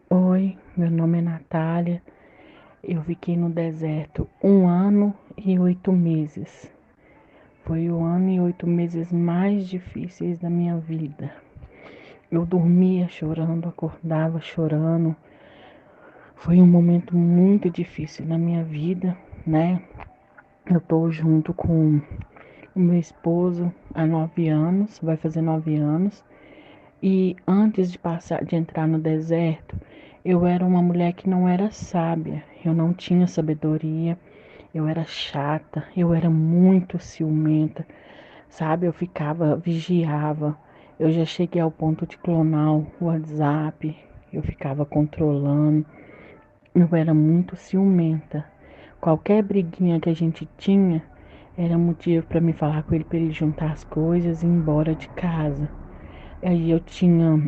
Oi, meu nome é Natália. Eu fiquei no deserto 1 ano e 8 meses. Foi o ano e 8 meses mais difíceis da minha vida. Eu dormia chorando, acordava chorando. Foi um momento muito difícil na minha vida, né? Eu tô junto com o meu esposo há 9 anos, vai fazer 9 anos. E antes de entrar no deserto, eu era uma mulher que não era sábia, eu não tinha sabedoria, eu era chata, eu era muito ciumenta, sabe? Eu ficava, vigiava, eu já cheguei ao ponto de clonar o WhatsApp, eu ficava controlando, eu era muito ciumenta. Qualquer briguinha que a gente tinha era motivo para me falar com ele, para ele juntar as coisas e ir embora de casa. Aí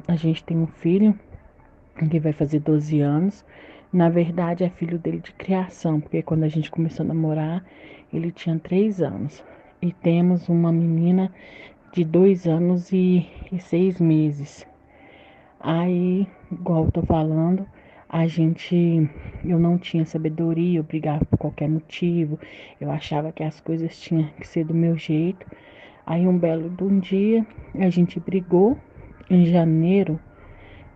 a gente tem um filho que vai fazer 12 anos. Na verdade, é filho dele de criação, porque quando a gente começou a namorar, ele tinha 3 anos. E temos uma menina de 2 anos e 6 meses. Aí, igual eu tô falando, eu não tinha sabedoria, eu brigava por qualquer motivo, eu achava que as coisas tinham que ser do meu jeito. Aí, um belo de um dia, a gente brigou em janeiro,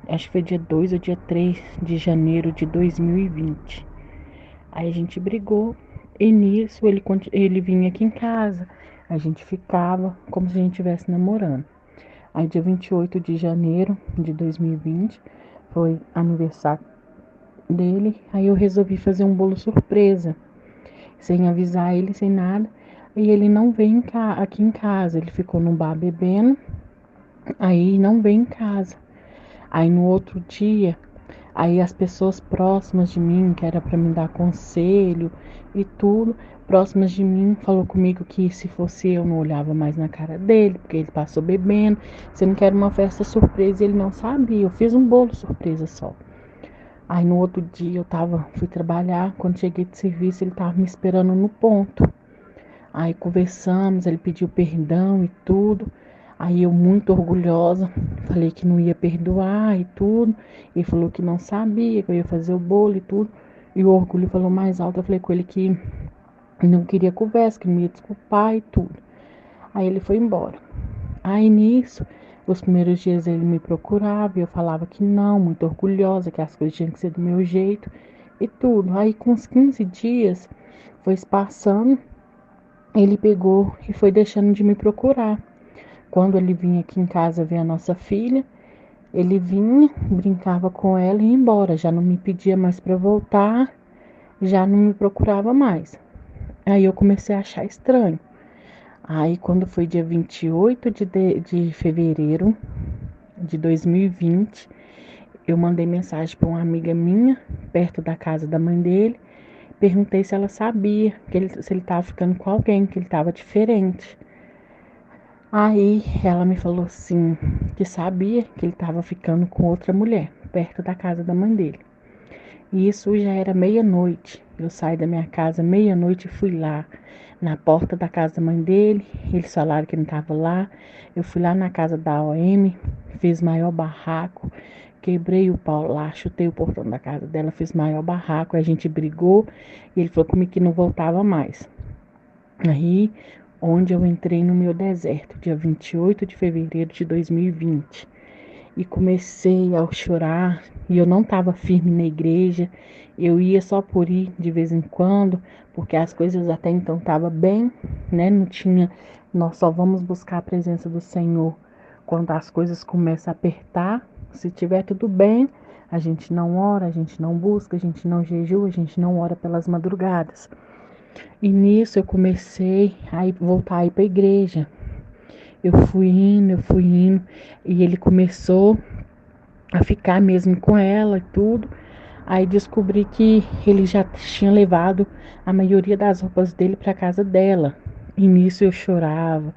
acho que foi dia 2 ou dia 3 de janeiro de 2020. Aí a gente brigou e nisso ele vinha aqui em casa. A gente ficava como se a gente estivesse namorando. Aí dia 28 de janeiro de 2020 foi aniversário dele. Aí eu resolvi fazer um bolo surpresa, sem avisar ele, sem nada. E ele não veio aqui em casa. Ele ficou no bar bebendo. Aí não veio em casa. Aí no outro dia, aí as pessoas próximas de mim, que era para me dar conselho e tudo, próximas de mim, falou comigo que se fosse eu não olhava mais na cara dele, porque ele passou bebendo, sendo que era uma festa surpresa e ele não sabia. Eu fiz um bolo surpresa só. Aí no outro dia fui trabalhar, quando cheguei de serviço ele tava me esperando no ponto. Aí conversamos, ele pediu perdão e tudo. Aí eu, muito orgulhosa, falei que não ia perdoar e tudo. Ele falou que não sabia, que eu ia fazer o bolo e tudo. E o orgulho falou mais alto. Eu falei com ele que não queria conversa, que não ia desculpar e tudo. Aí ele foi embora. Aí nisso, os primeiros dias ele me procurava e eu falava que não, muito orgulhosa, que as coisas tinham que ser do meu jeito e tudo. Aí com uns 15 dias foi se passando, ele pegou e foi deixando de me procurar. Quando ele vinha aqui em casa ver a nossa filha, ele vinha, brincava com ela e ia embora. Já não me pedia mais para voltar, já não me procurava mais. Aí eu comecei a achar estranho. Aí quando foi dia 28 de fevereiro de 2020, eu mandei mensagem para uma amiga minha, perto da casa da mãe dele. Perguntei se ela sabia se ele estava ficando com alguém, que ele estava diferente. Aí ela me falou assim, que sabia que ele estava ficando com outra mulher, perto da casa da mãe dele. E isso já era meia-noite. Eu saí da minha casa meia-noite e fui lá na porta da casa da mãe dele. Eles falaram que não estava lá. Eu fui lá na casa da OM, fiz maior barraco, quebrei o pau lá, chutei o portão da casa dela, fiz maior barraco. A gente brigou e ele falou comigo que não voltava mais. Aí, onde eu entrei no meu deserto, dia 28 de fevereiro de 2020. E comecei a chorar, e eu não estava firme na igreja. Eu ia só por ir de vez em quando, porque as coisas até então estavam bem, né? Não tinha, nós só vamos buscar a presença do Senhor quando as coisas começam a apertar. Se tiver tudo bem, a gente não ora, a gente não busca, a gente não jejua, a gente não ora pelas madrugadas. E nisso eu comecei a voltar a ir para a igreja. Eu fui indo, e ele começou a ficar mesmo com ela e tudo. Aí descobri que ele já tinha levado a maioria das roupas dele para casa dela. E nisso eu chorava,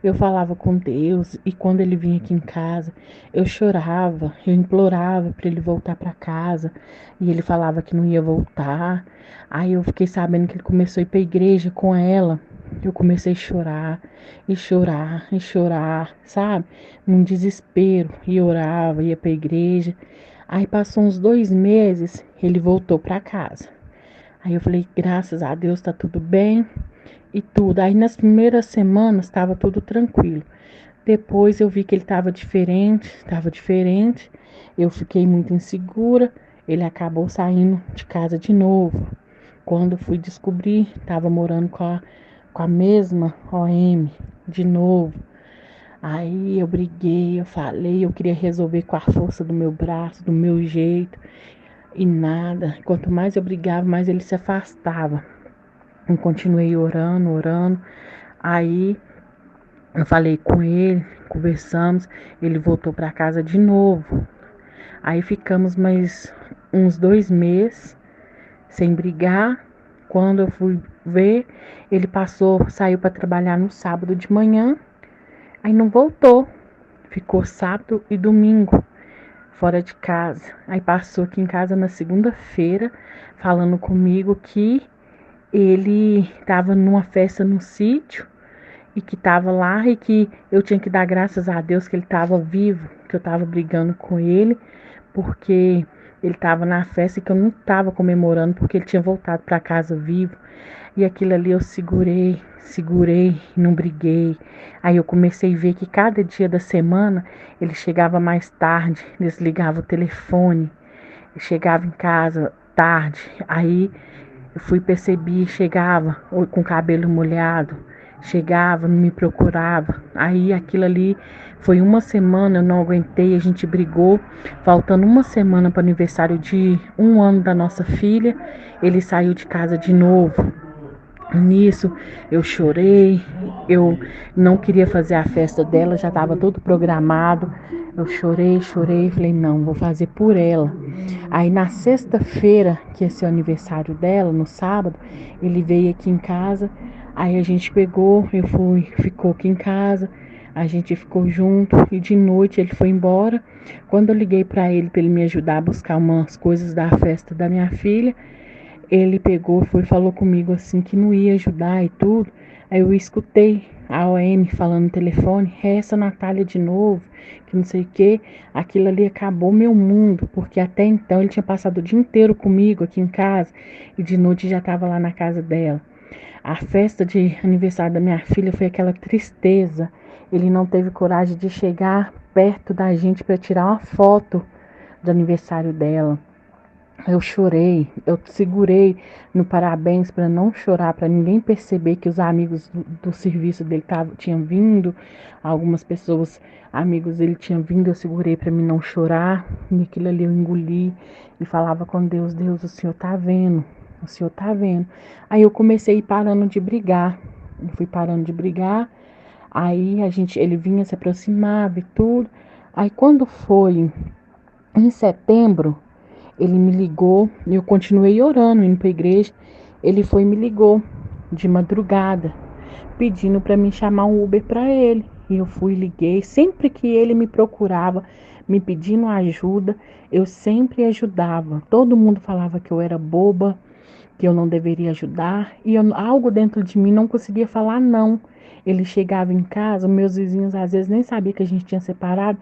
eu falava com Deus, e quando ele vinha aqui em casa, eu chorava, eu implorava para ele voltar para casa, e ele falava que não ia voltar. Aí eu fiquei sabendo que ele começou a ir para a igreja com ela. Eu comecei a chorar, e chorar, e chorar, sabe? Num desespero, e orava, ia para a igreja. Aí passou uns 2 meses, ele voltou para casa. Aí eu falei, graças a Deus, tá tudo bem e tudo. Aí nas primeiras semanas estava tudo tranquilo. Depois eu vi que ele estava diferente, estava diferente. Eu fiquei muito insegura. Ele acabou saindo de casa de novo. Quando fui descobrir, estava morando com a mesma OM de novo. Aí eu briguei, eu falei, eu queria resolver com a força do meu braço, do meu jeito, e nada. Quanto mais eu brigava, mais ele se afastava. Eu continuei orando, orando. Aí eu falei com ele, conversamos, ele voltou para casa de novo. Aí ficamos mais uns 2 meses sem brigar. Quando eu fui ver, ele saiu para trabalhar no sábado de manhã, aí não voltou. Ficou sábado e domingo fora de casa. Aí passou aqui em casa na segunda-feira, falando comigo que ele estava numa festa no sítio e que estava lá e que eu tinha que dar graças a Deus que ele estava vivo, que eu estava brigando com ele, porque ele estava na festa e que eu não estava comemorando porque ele tinha voltado para casa vivo. E aquilo ali eu segurei, não briguei. Aí eu comecei a ver que cada dia da semana ele chegava mais tarde, desligava o telefone, chegava em casa tarde. Aí percebi, chegava com o cabelo molhado, chegava, não me procurava. Aí aquilo ali foi uma semana, eu não aguentei, a gente brigou. Faltando uma semana para o aniversário de 1 ano da nossa filha, ele saiu de casa de novo. Nisso eu chorei, eu não queria fazer a festa dela, já estava tudo programado. Eu chorei, falei, não, vou fazer por ela. Aí na sexta-feira, que ia ser o aniversário dela, no sábado, ele veio aqui em casa. Aí a gente pegou, ficou aqui em casa, a gente ficou junto e de noite ele foi embora. Quando eu liguei para ele me ajudar a buscar umas coisas da festa da minha filha, ele pegou, falou comigo assim que não ia ajudar e tudo. Aí eu escutei a OM falando no telefone, é essa Natália de novo, que não sei o que. Aquilo ali acabou meu mundo, porque até então ele tinha passado o dia inteiro comigo aqui em casa e de noite já estava lá na casa dela. A festa de aniversário da minha filha foi aquela tristeza. Ele não teve coragem de chegar perto da gente para tirar uma foto do aniversário dela. Eu chorei, eu segurei no parabéns para não chorar, para ninguém perceber que os amigos do serviço dele tinham vindo, algumas pessoas, amigos dele tinham vindo, eu segurei para mim não chorar, e aquilo ali eu engoli e falava com Deus, Deus, o Senhor tá vendo, o Senhor tá vendo. Aí eu comecei a ir parando de brigar, eu fui parando de brigar, aí ele vinha, se aproximava e tudo, aí quando foi em setembro, ele me ligou, eu continuei orando, indo para a igreja. Ele foi e me ligou de madrugada, pedindo para mim chamar um Uber para ele. E eu fui e liguei. Sempre que ele me procurava, me pedindo ajuda, eu sempre ajudava. Todo mundo falava que eu era boba, que eu não deveria ajudar. E algo dentro de mim não conseguia falar não. Ele chegava em casa, meus vizinhos às vezes nem sabiam que a gente tinha separado,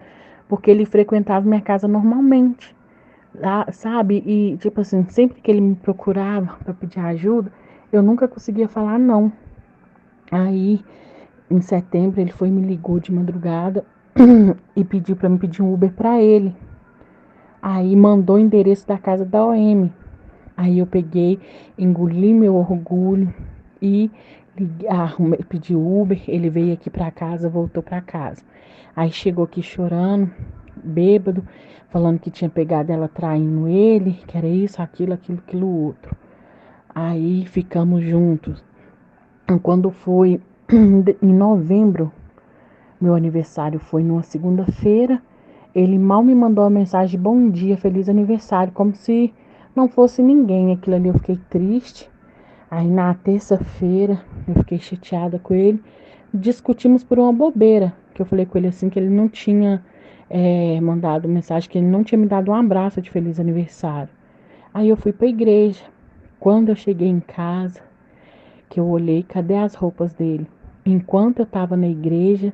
porque ele frequentava minha casa normalmente. Sabe? E, tipo assim, sempre que ele me procurava para pedir ajuda, eu nunca conseguia falar não. Aí, em setembro, ele foi e me ligou de madrugada e pediu para me pedir um Uber para ele. Aí, mandou o endereço da casa da OM. Aí, eu peguei, engoli meu orgulho e pedi o Uber. Ele veio aqui para casa, voltou para casa. Aí, chegou aqui chorando, bêbado, falando que tinha pegado ela traindo ele, que era isso, aquilo outro. Aí ficamos juntos. Quando foi em novembro, meu aniversário foi numa segunda-feira, ele mal me mandou uma mensagem, bom dia, feliz aniversário, como se não fosse ninguém. Aquilo ali eu fiquei triste. Aí na terça-feira eu fiquei chateada com ele. Discutimos por uma bobeira, que eu falei com ele assim que ele não tinha mandado mensagem, que ele não tinha me dado um abraço de feliz aniversário. Aí eu fui para a igreja. Quando eu cheguei em casa, que eu olhei, cadê as roupas dele? Enquanto eu estava na igreja,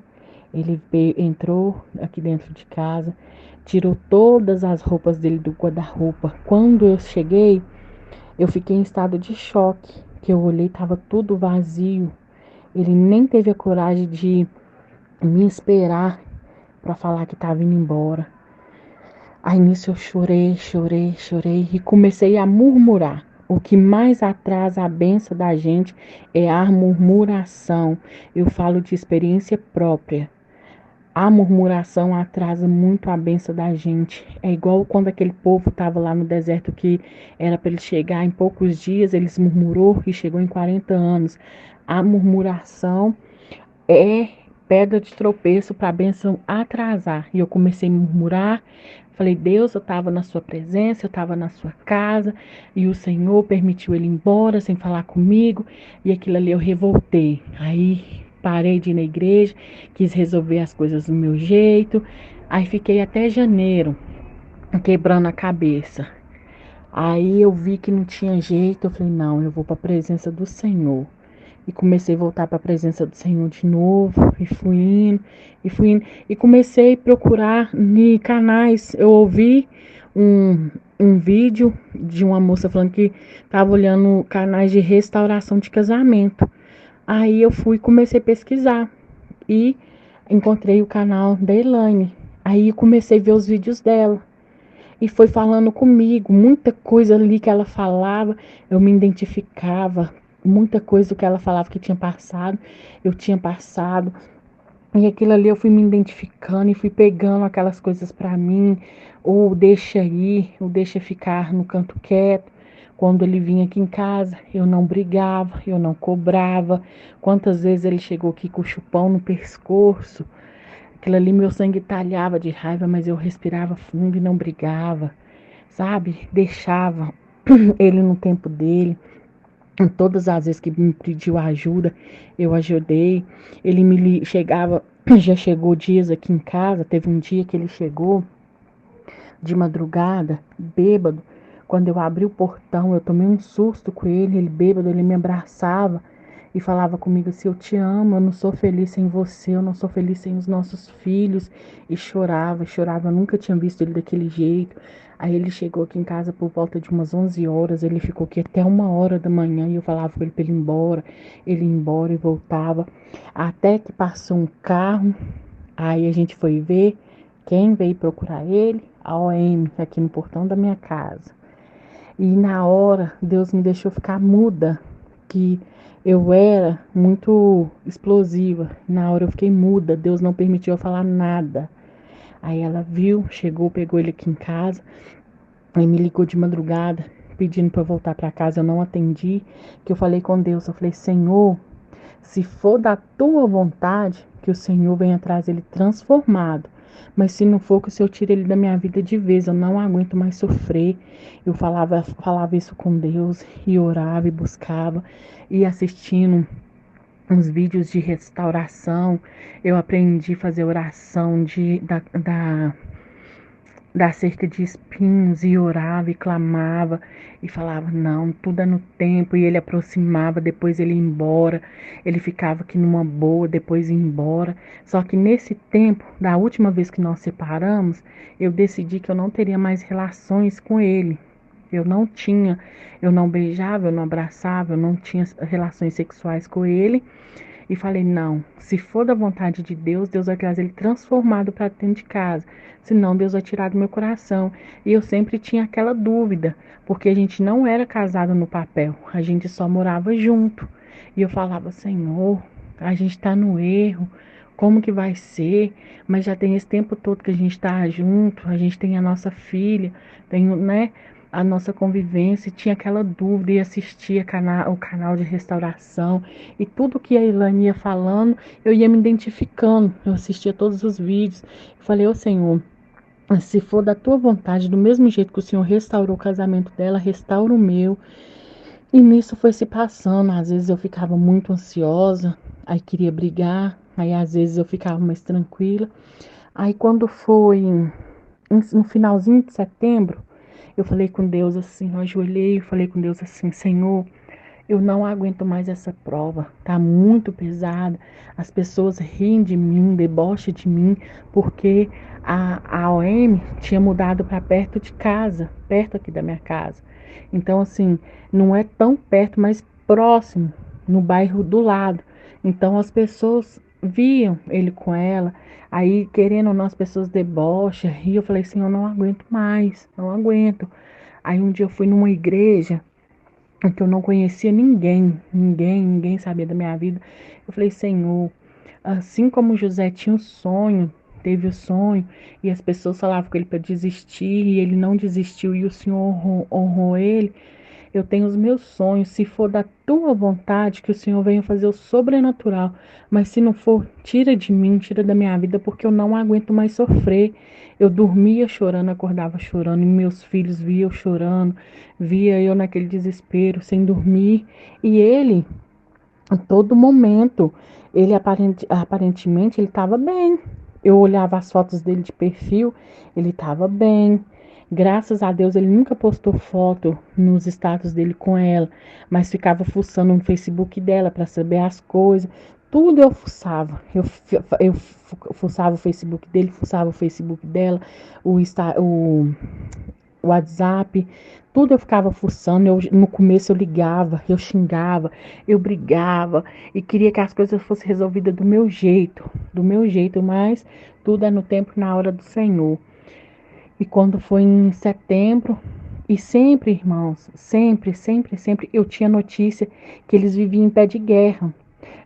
Ele entrou aqui dentro de casa, tirou todas as roupas dele do guarda-roupa. Quando eu cheguei, eu fiquei em estado de choque, que eu olhei, estava tudo vazio. Ele nem teve a coragem de me esperar para falar que estava indo embora. Aí nisso eu chorei, chorei, chorei e comecei a murmurar. O que mais atrasa a benção da gente é a murmuração. Eu falo de experiência própria. A murmuração atrasa muito a benção da gente. É igual quando aquele povo estava lá no deserto que era para ele chegar em poucos dias, eles murmurou e chegou em 40 anos. A murmuração é pedra de tropeço para a bênção atrasar. E eu comecei a murmurar. Falei, Deus, eu estava na sua presença, eu estava na sua casa, e o Senhor permitiu ele ir embora sem falar comigo, e aquilo ali eu revoltei. Aí parei de ir na igreja, quis resolver as coisas do meu jeito, aí fiquei até janeiro, quebrando a cabeça. Aí eu vi que não tinha jeito, eu falei, não, eu vou para a presença do Senhor. E comecei a voltar para a presença do Senhor de novo, e fui indo, e fui indo. E comecei a procurar em canais. Eu ouvi um vídeo de uma moça falando que estava olhando canais de restauração de casamento. Aí eu fui e comecei a pesquisar. E encontrei o canal da Elaine. Aí comecei a ver os vídeos dela. E foi falando comigo, muita coisa ali que ela falava, eu me identificava, muita coisa do que ela falava que tinha passado, eu tinha passado. E aquilo ali eu fui me identificando e fui pegando aquelas coisas para mim, ou deixa ir, ou deixa ficar no canto quieto. Quando ele vinha aqui em casa, eu não brigava, eu não cobrava. Quantas vezes ele chegou aqui com o chupão no pescoço, aquilo ali meu sangue talhava de raiva, mas eu respirava fundo e não brigava, sabe? Deixava ele no tempo dele. Todas as vezes que me pediu ajuda, eu ajudei. Ele me chegava, já chegou dias aqui em casa. Teve um dia que ele chegou de madrugada, bêbado. Quando eu abri o portão, eu tomei um susto com ele. Ele bêbado, ele me abraçava e falava comigo assim: eu te amo, eu não sou feliz sem você, eu não sou feliz sem os nossos filhos. E chorava, chorava. Eu nunca tinha visto ele daquele jeito. Aí ele chegou aqui em casa por volta de umas 11 horas, ele ficou aqui até 1 hora da manhã e eu falava com ele para ele ia embora e voltava. Até que passou um carro, aí a gente foi ver quem veio procurar ele, a OM, aqui no portão da minha casa. E na hora, Deus me deixou ficar muda, que eu era muito explosiva. Na hora eu fiquei muda, Deus não permitiu eu falar nada. Aí ela viu, chegou, pegou ele aqui em casa. Aí me ligou de madrugada, pedindo para eu voltar para casa. Eu não atendi, que eu falei com Deus. Eu falei, Senhor, se for da tua vontade, que o Senhor venha trazer ele transformado. Mas se não for, que o Senhor tire ele da minha vida de vez. Eu não aguento mais sofrer. Eu falava isso com Deus e orava e buscava e assistindo uns vídeos de restauração. Eu aprendi a fazer oração da cerca de espinhos e orava e clamava e falava, não, tudo é no tempo. E ele aproximava, depois ele ia embora, ele ficava aqui numa boa, depois ia embora. Só que nesse tempo, da última vez que nós separamos, eu decidi que eu não teria mais relações com ele. Eu não beijava, eu não abraçava, eu não tinha relações sexuais com ele. E falei, não, se for da vontade de Deus, Deus vai trazer ele transformado para dentro de casa. Senão, Deus vai tirar do meu coração. E eu sempre tinha aquela dúvida, porque a gente não era casado no papel, a gente só morava junto. E eu falava, Senhor, a gente está no erro, como que vai ser? Mas já tem esse tempo todo que a gente está junto, a gente tem a nossa filha, tem, né? A nossa convivência, tinha aquela dúvida e assistia o canal de restauração e tudo que a Ilane ia falando, eu ia me identificando, eu assistia todos os vídeos, eu falei, ô Senhor, se for da tua vontade, do mesmo jeito que o Senhor restaurou o casamento dela, restaura o meu. E nisso foi se passando, às vezes eu ficava muito ansiosa, aí queria brigar, aí às vezes eu ficava mais tranquila. Aí quando foi no finalzinho de setembro, eu falei com Deus assim, eu ajoelhei e falei com Deus assim, Senhor, Eu não aguento mais essa prova, tá muito pesada. As pessoas riem de mim, debocham de mim, porque a OM tinha mudado para perto de casa, perto aqui da minha casa. Então, assim, não é tão perto, mas próximo, no bairro do lado. Então, as pessoas viam ele com ela, aí, querendo ou não, as pessoas debocham, e eu falei assim: eu não aguento mais, não aguento. Aí, um dia eu fui numa igreja em que eu não conhecia ninguém, ninguém sabia da minha vida. Eu falei: Senhor, assim como José tinha um sonho, teve o sonho, e as pessoas falavam com ele para desistir, e ele não desistiu, e o Senhor honrou ele. Eu tenho os meus sonhos. Se for da tua vontade, que o Senhor venha fazer o sobrenatural. Mas se não for, tira de mim, tira da minha vida, porque eu não aguento mais sofrer. Eu dormia chorando, acordava chorando, e meus filhos via eu chorando, via eu naquele desespero, sem dormir. E ele, a todo momento, ele aparentemente ele estava bem. Eu olhava as fotos dele de perfil, ele estava bem. Graças a Deus ele nunca postou foto nos status dele com ela, mas ficava fuçando no Facebook dela para saber as coisas. Tudo eu fuçava. Eu fuçava o Facebook dele, fuçava o Facebook dela, o WhatsApp, tudo eu ficava fuçando. No começo eu ligava, eu xingava, eu brigava e queria que as coisas fossem resolvidas do meu jeito, mas tudo é no tempo e na hora do Senhor. E quando foi em setembro, e sempre, irmãos, sempre, eu tinha notícia que eles viviam em pé de guerra.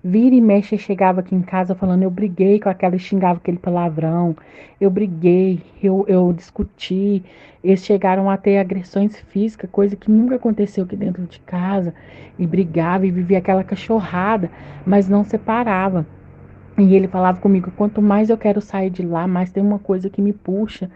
Vira e mexe, chegava aqui em casa falando: eu briguei com aquela, xingava aquele palavrão, eu briguei, eu discuti. Eles chegaram a ter agressões físicas, coisa que nunca aconteceu aqui dentro de casa, e brigava e vivia aquela cachorrada, mas não separava. E ele falava comigo: quanto mais eu quero sair de lá, mais tem uma coisa que me puxa.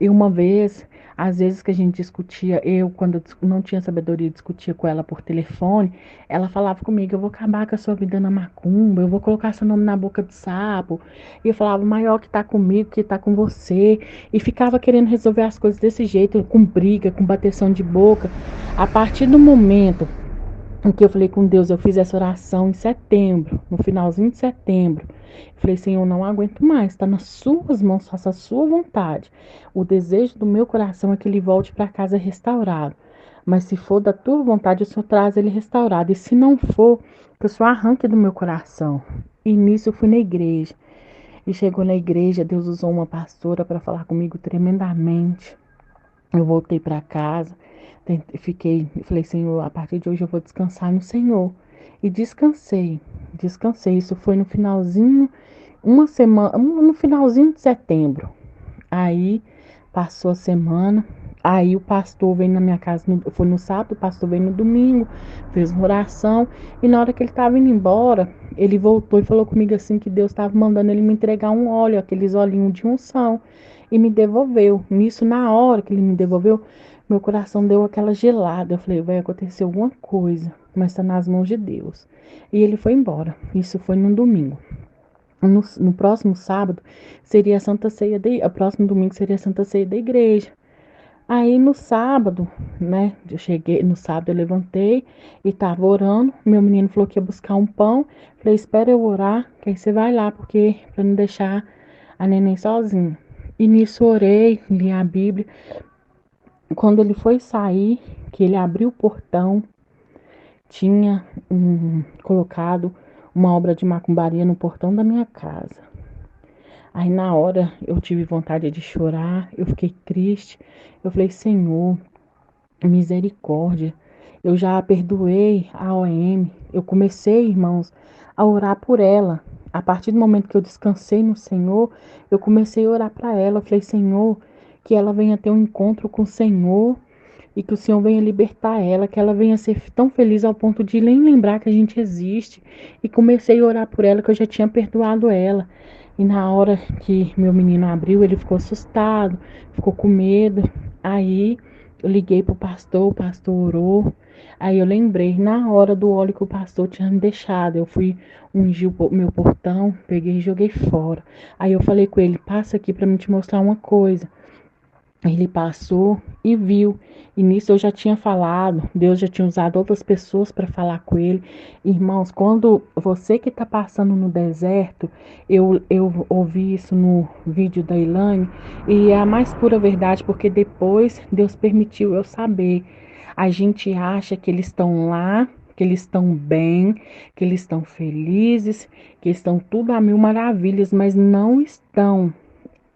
E uma vez, às vezes que a gente discutia, quando eu não tinha sabedoria, discutia com ela por telefone, ela falava comigo: eu vou acabar com a sua vida na macumba, eu vou colocar seu nome na boca do sapo. E eu falava: maior que tá comigo, que tá com você. E ficava querendo resolver as coisas desse jeito, com briga, com bateção de boca. A partir do momento em que eu falei com Deus, eu fiz essa oração em setembro, no finalzinho de setembro. Falei: Senhor, não aguento mais, está nas suas mãos, faça a sua vontade. O desejo do meu coração é que ele volte para casa restaurado. Mas se for da tua vontade, o Senhor traz ele restaurado. E se não for, que o Senhor arranque do meu coração. E nisso eu fui na igreja. E chegou na igreja, Deus usou uma pastora para falar comigo tremendamente. Eu voltei para casa, falei: Senhor, a partir de hoje eu vou descansar no Senhor. E descansei. Isso foi no finalzinho, uma semana, no finalzinho de setembro. Aí passou a semana, aí o pastor veio na minha casa, foi no sábado, o pastor veio no domingo, fez uma oração, e na hora que ele estava indo embora, ele voltou e falou comigo assim que Deus estava mandando ele me entregar um óleo, aqueles olhinhos de unção, e me devolveu. Nisso, na hora que ele me devolveu, meu coração deu aquela gelada. Eu falei: vai acontecer alguma coisa, mas está nas mãos de Deus. E ele foi embora. Isso foi no domingo. No próximo sábado seria a Santa Ceia o próximo domingo seria a Santa Ceia da igreja. Aí no sábado, né? Eu cheguei no sábado, eu levantei e tava orando. Meu menino falou que ia buscar um pão. Falei: espera eu orar, que aí você vai lá, porque para não deixar a neném sozinha. E nisso orei, li a Bíblia. Quando ele foi sair, que ele abriu o portão, tinha colocado uma obra de macumbaria no portão da minha casa. Aí na hora eu tive vontade de chorar, eu fiquei triste. Eu falei: Senhor, misericórdia. Eu já perdoei a OM. Eu comecei, irmãos, a orar por ela. A partir do momento que eu descansei no Senhor, eu comecei a orar para ela. Eu falei: Senhor, que ela venha ter um encontro com o Senhor e que o Senhor venha libertar ela, que ela venha ser tão feliz ao ponto de nem lembrar que a gente existe. E comecei a orar por ela, que eu já tinha perdoado ela. E na hora que meu menino abriu, ele ficou assustado, ficou com medo. Aí eu liguei pro pastor, o pastor orou. Aí eu lembrei, na hora do óleo que o pastor tinha me deixado, eu fui ungir o meu portão, peguei e joguei fora. Aí eu falei com ele: passa aqui para me te mostrar uma coisa. Ele passou e viu. E nisso eu já tinha falado, Deus já tinha usado outras pessoas para falar com ele. Irmãos, quando você que está passando no deserto, eu ouvi isso no vídeo da Ilane, e é a mais pura verdade, porque depois Deus permitiu eu saber. A gente acha que eles estão lá, que eles estão bem, que eles estão felizes, que estão tudo a mil maravilhas, mas não estão.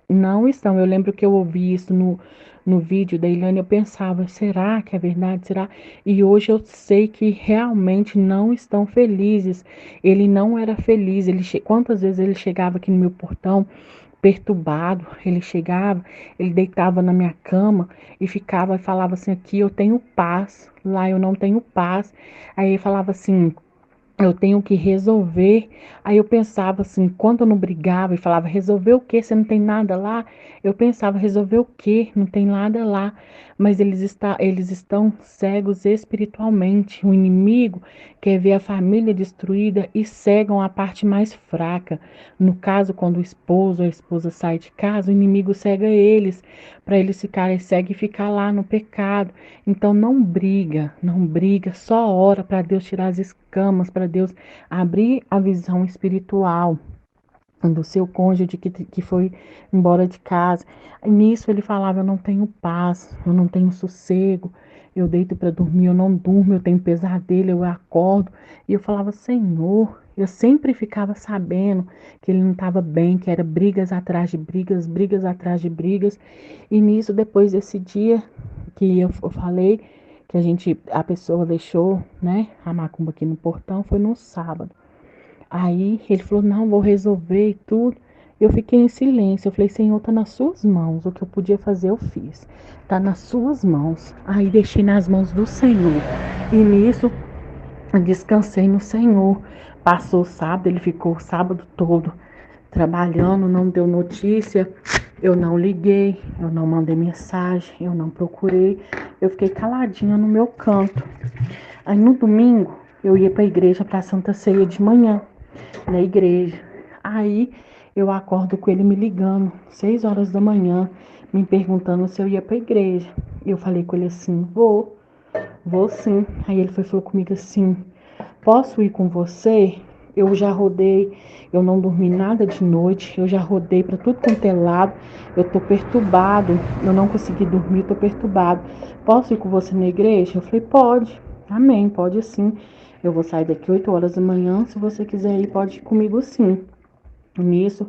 Não estão. Eu lembro que eu ouvi isso no vídeo da Ilane, eu pensava, será que é verdade? Será? E hoje eu sei que realmente não estão felizes. Ele não era feliz. Quantas vezes ele chegava aqui no meu portão perturbado? Ele chegava, ele deitava na minha cama e ficava e falava assim: aqui eu tenho paz, lá eu não tenho paz. Aí ele falava assim: eu tenho que resolver. Aí eu pensava assim, quando eu não brigava e falava, resolver o quê? Você não tem nada lá? Eu pensava, resolver o quê? Não tem nada lá. Mas eles estão cegos espiritualmente. O inimigo quer ver a família destruída e cegam a parte mais fraca. No caso, quando o esposo ou a esposa sai de casa, o inimigo cega eles, para eles ficarem cegos e ficar lá no pecado. Então não briga, não briga, só ora para Deus tirar as escamas, para Deus abrir a visão espiritual do seu cônjuge que foi embora de casa. Nisso ele falava: eu não tenho paz, eu não tenho sossego, eu deito para dormir, eu não durmo, eu tenho pesadelo, eu acordo. E eu falava: Senhor, eu sempre ficava sabendo que ele não estava bem, que era brigas atrás de brigas, brigas atrás de brigas. E nisso, depois desse dia que eu falei que a pessoa deixou, né, a macumba aqui no portão, foi no sábado. Aí ele falou: não, vou resolver e tudo. Eu fiquei em silêncio. Eu falei: Senhor, tá nas suas mãos. O que eu podia fazer, eu fiz. Tá nas suas mãos. Aí deixei nas mãos do Senhor. E nisso, eu descansei no Senhor. Passou o sábado, ele ficou o sábado todo trabalhando, não deu notícia. Eu não liguei, eu não mandei mensagem, eu não procurei. Eu fiquei caladinha no meu canto. Aí no domingo, eu ia para a igreja para Santa Ceia de manhã na igreja. Aí eu acordo com ele me ligando, 6 horas da manhã, me perguntando se eu ia para a igreja. Eu falei com ele assim: vou sim. Aí ele falou comigo assim: posso ir com você? Eu já rodei, eu não dormi nada de noite, eu já rodei para tudo quanto é lado, eu tô perturbado, eu não consegui dormir, eu tô perturbado. Posso ir com você na igreja? Eu falei: pode, amém, pode sim. Eu vou sair daqui 8 horas da manhã, se você quiser ir, pode ir comigo sim. Nisso,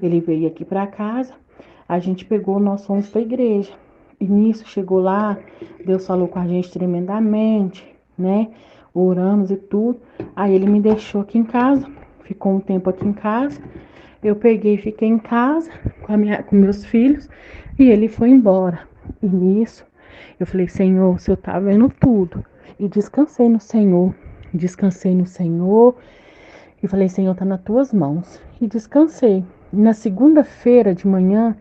ele veio aqui para casa, a gente pegou, nós fomos para a igreja. E nisso, chegou lá, Deus falou com a gente tremendamente, né? Oramos e tudo. Aí ele me deixou aqui em casa, ficou um tempo aqui em casa. Eu peguei e fiquei em casa com meus filhos e ele foi embora. E nisso, eu falei: Senhor, o Senhor tá vendo tudo. E descansei no Senhor, descansei no Senhor. E falei: Senhor, tá nas tuas mãos. E descansei. Na segunda-feira de manhã,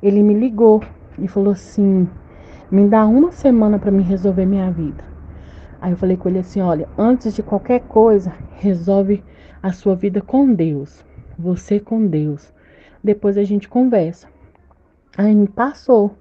ele me ligou e falou assim: me dá uma semana para me resolver minha vida. Aí eu falei com ele assim: olha, antes de qualquer coisa, resolve a sua vida com Deus. Você com Deus. Depois a gente conversa. Aí me passou.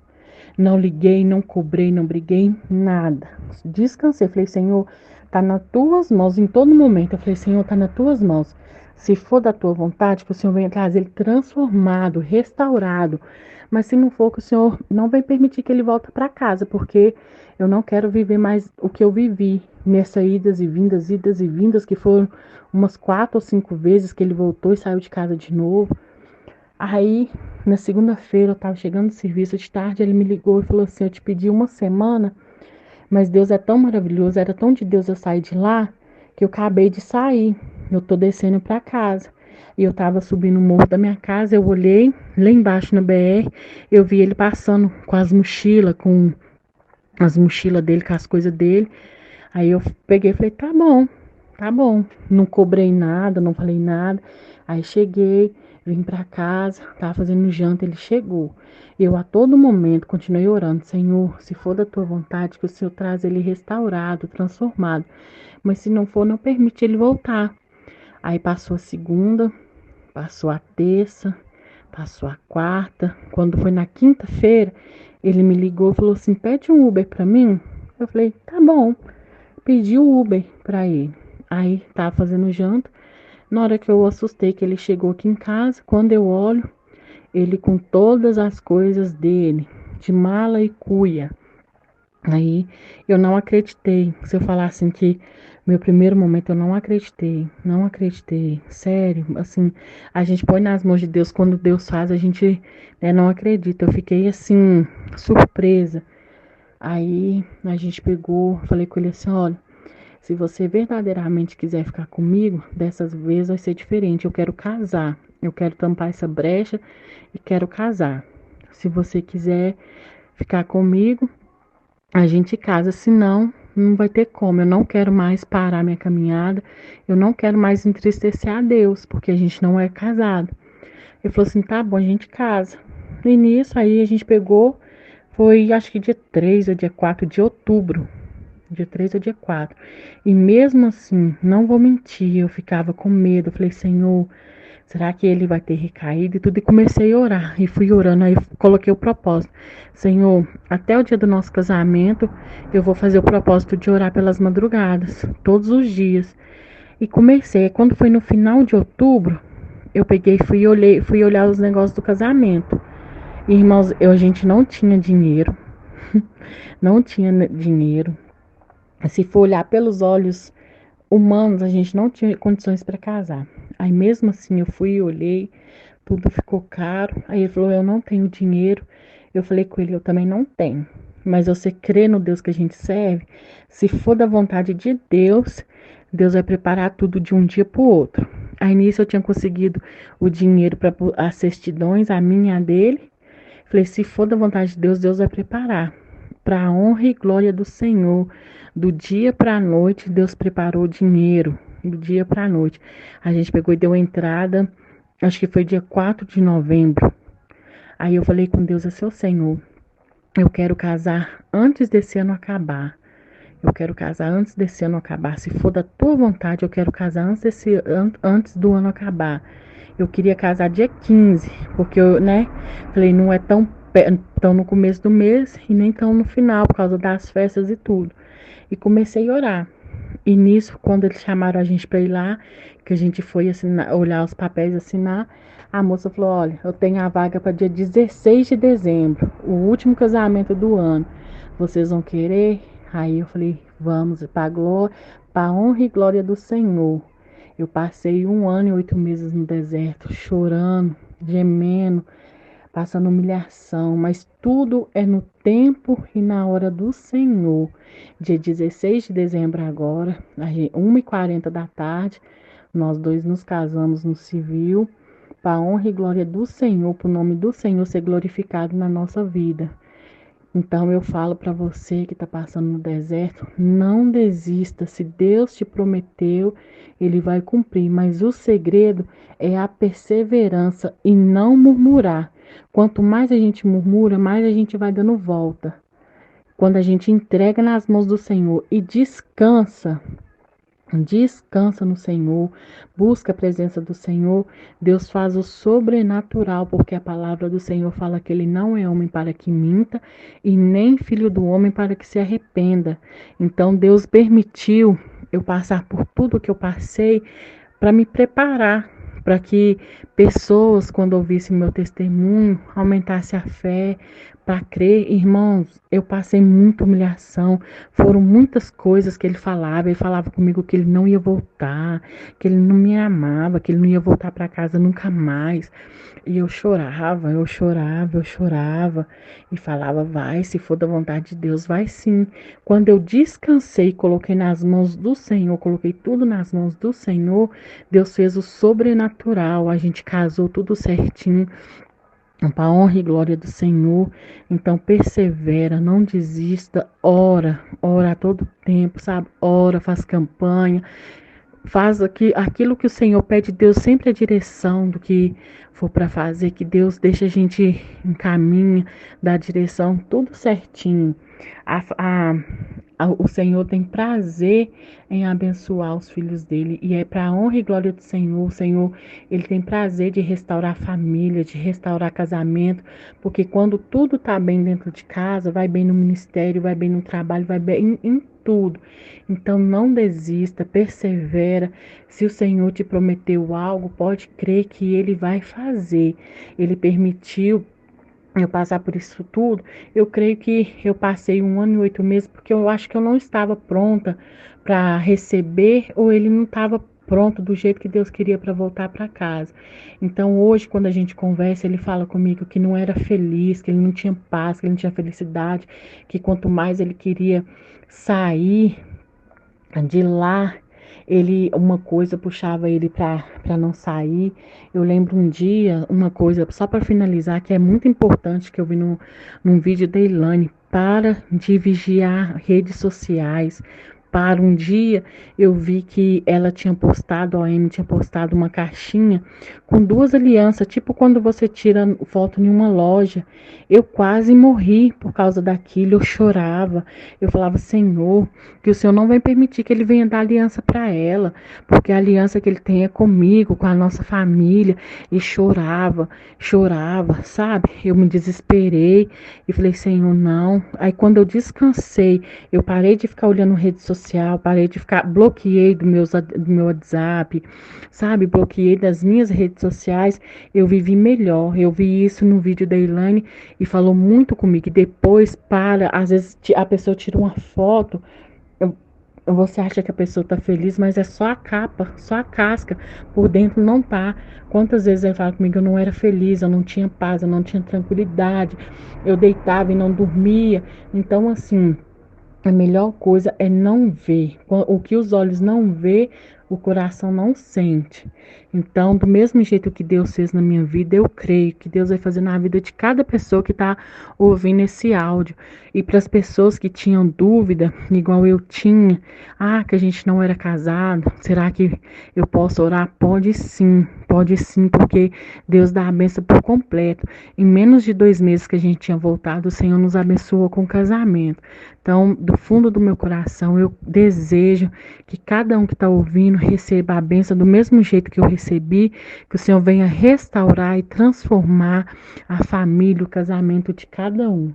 Não liguei, não cobrei, não briguei, nada. Descansei. Falei: Senhor, tá nas tuas mãos em todo momento. Eu falei: Senhor, tá nas tuas mãos. Se for da tua vontade, que o Senhor venha trazer ele transformado, restaurado. Mas se não for, que o Senhor não vai permitir que ele volte para casa, porque eu não quero viver mais o que eu vivi nessas idas e vindas, que foram umas 4 ou 5 vezes que ele voltou e saiu de casa de novo. Aí, na segunda-feira, eu tava chegando do serviço de tarde, ele me ligou e falou assim: eu te pedi uma semana, mas Deus é tão maravilhoso, era tão de Deus eu sair de lá, que eu acabei de sair. Eu tô descendo pra casa. E eu tava subindo o morro da minha casa, eu olhei lá embaixo na BR, eu vi ele passando com as mochilas dele, com as coisas dele. Aí eu peguei e falei: tá bom, tá bom. Não cobrei nada, não falei nada. Aí cheguei, vim pra casa, tava fazendo janta, ele chegou. Eu a todo momento continuei orando: Senhor, se for da tua vontade, que o Senhor traz ele restaurado, transformado. Mas se não for, não permite ele voltar. Aí passou a segunda, passou a terça, passou a quarta. Quando foi na quinta-feira, Ele me ligou e falou assim: pede um Uber pra mim. Eu falei: tá bom. Pedi o Uber pra ele. Aí tava fazendo janta. Na hora que eu assustei que ele chegou aqui em casa, quando eu olho, ele com todas as coisas dele, de mala e cuia. Aí eu não acreditei. Se eu falar assim que meu primeiro momento eu não acreditei, não acreditei, sério, assim, a gente põe nas mãos de Deus, quando Deus faz, a gente, né, não acredita. Eu fiquei assim, surpresa. Aí a gente pegou, falei com ele assim: olha, se você verdadeiramente quiser ficar comigo, dessas vezes vai ser diferente. Eu quero casar, eu quero tampar essa brecha e quero casar. Se você quiser ficar comigo, a gente casa, senão não vai ter como. Eu não quero mais parar minha caminhada, eu não quero mais entristecer a Deus, porque a gente não é casado. Ele falou assim: tá bom, a gente casa. E nisso aí a gente pegou, foi acho que dia 3 ou dia 4 de outubro. Dia 3 ou dia 4. E mesmo assim, não vou mentir, eu ficava com medo. Eu falei: Senhor, será que ele vai ter recaído e tudo? E comecei a orar. E fui orando. Aí coloquei o propósito: Senhor, até o dia do nosso casamento, eu vou fazer o propósito de orar pelas madrugadas, todos os dias. E comecei. Quando foi no final de outubro, eu peguei e fui olhar os negócios do casamento. E, irmãos, a gente não tinha dinheiro. Não tinha dinheiro. Se for olhar pelos olhos humanos, a gente não tinha condições para casar. Aí mesmo assim eu fui e olhei, tudo ficou caro. Aí ele falou: eu não tenho dinheiro. Eu falei com ele: eu também não tenho. Mas você crê no Deus que a gente serve? Se for da vontade de Deus, Deus vai preparar tudo de um dia para o outro. Aí nisso eu tinha conseguido o dinheiro para as certidões, a minha e a dele. Falei: se for da vontade de Deus, Deus vai preparar. Para a honra e glória do Senhor. Do dia para a noite, Deus preparou o dinheiro. Do dia para a noite. A gente pegou e deu entrada, acho que foi dia 4 de novembro. Aí eu falei com Deus assim: ô Senhor, eu quero casar antes desse ano acabar. Eu quero casar antes desse ano acabar. Se for da tua vontade, eu quero casar antes do ano acabar. Eu queria casar dia 15, porque eu, né, falei: não é tão no começo do mês e nem tão no final, por causa das festas e tudo. E comecei a orar. E nisso, quando eles chamaram a gente para ir lá, que a gente foi assinar, olhar os papéis, assinar, a moça falou: olha, eu tenho a vaga para dia 16 de dezembro, o último casamento do ano. Vocês vão querer? Aí eu falei: vamos, para honra e glória do Senhor. Eu passei 1 ano e 8 meses no deserto, chorando, gemendo, passando humilhação, mas tudo é no tempo e na hora do Senhor. Dia 16 de dezembro agora, às 1h40 da tarde, nós dois nos casamos no civil, para a honra e glória do Senhor, para o nome do Senhor ser glorificado na nossa vida. Então eu falo para você que está passando no deserto: não desista. Se Deus te prometeu, Ele vai cumprir. Mas o segredo é a perseverança e não murmurar. Quanto mais a gente murmura, mais a gente vai dando volta. Quando a gente entrega nas mãos do Senhor e descansa no Senhor, busca a presença do Senhor, Deus faz o sobrenatural, porque a palavra do Senhor fala que Ele não é homem para que minta e nem filho do homem para que se arrependa. Então Deus permitiu eu passar por tudo que eu passei para me preparar, para que pessoas, quando ouvissem meu testemunho, aumentassem a fé, para crer. Irmãos, eu passei muita humilhação, foram muitas coisas que ele falava comigo que ele não ia voltar, que ele não me amava, que ele não ia voltar para casa nunca mais. E eu chorava, eu chorava, eu chorava e falava: vai, se for da vontade de Deus, vai sim. Quando eu descansei, coloquei nas mãos do Senhor, coloquei tudo nas mãos do Senhor, Deus fez o sobrenatural, a gente casou tudo certinho, para a honra e glória do Senhor. Então persevera, não desista, ora a todo tempo, sabe? Ora, faz campanha, faz aquilo que o Senhor pede. Deus sempre a direção do que for para fazer, que Deus deixa a gente em caminho, dá a direção, tudo certinho. A, a, O Senhor tem prazer em abençoar os filhos dele, e é para a honra e glória do Senhor. O Senhor, ele tem prazer de restaurar a família, de restaurar casamento, porque quando tudo está bem dentro de casa, vai bem no ministério, vai bem no trabalho, vai bem em tudo. Então não desista, persevera. Se o Senhor te prometeu algo, pode crer que ele vai fazer. Ele permitiu eu passar por isso tudo. Eu creio que eu passei 1 ano e 8 meses porque eu acho que eu não estava pronta para receber, ou ele não estava pronto do jeito que Deus queria para voltar para casa. Então hoje, quando a gente conversa, ele fala comigo que não era feliz, que ele não tinha paz, que ele não tinha felicidade, que quanto mais ele queria sair de lá, ele, uma coisa puxava ele para não sair. Eu lembro um dia, uma coisa, só para finalizar, que é muito importante, que eu vi num vídeo da Ilane: para de vigiar redes sociais. Para um dia, eu vi que ela tinha postado, a OM tinha postado uma caixinha com 2 alianças, tipo quando você tira foto em uma loja. Eu quase morri por causa daquilo, eu chorava. Eu falava: Senhor, que o Senhor não vai permitir que ele venha dar aliança para ela, porque a aliança que ele tem é comigo, com a nossa família. E chorava, chorava, sabe? Eu me desesperei e falei: Senhor, não. Aí quando eu descansei, eu parei de ficar olhando rede social, parei de ficar, bloqueei do meu WhatsApp, sabe? Bloqueei das minhas redes sociais. Eu vivi melhor. Eu vi isso no vídeo da Ilane e falou muito comigo. E depois, às vezes a pessoa tira uma foto, você acha que a pessoa tá feliz, mas é só a capa, só a casca. Por dentro não tá. Quantas vezes ele fala comigo: eu não era feliz, eu não tinha paz, eu não tinha tranquilidade, eu deitava e não dormia. Então, assim, a melhor coisa é não ver. O que os olhos não vê, o coração não sente. Então, do mesmo jeito que Deus fez na minha vida, eu creio que Deus vai fazer na vida de cada pessoa que está ouvindo esse áudio. E para as pessoas que tinham dúvida, igual eu tinha: que a gente não era casado, será que eu posso orar? Pode sim, porque Deus dá a bênção por completo. Em menos de 2 meses que a gente tinha voltado, o Senhor nos abençoou com casamento. Então, do fundo do meu coração, eu desejo que cada um que está ouvindo receba a bênção do mesmo jeito que eu recebi, que o Senhor venha restaurar e transformar a família, o casamento de cada um.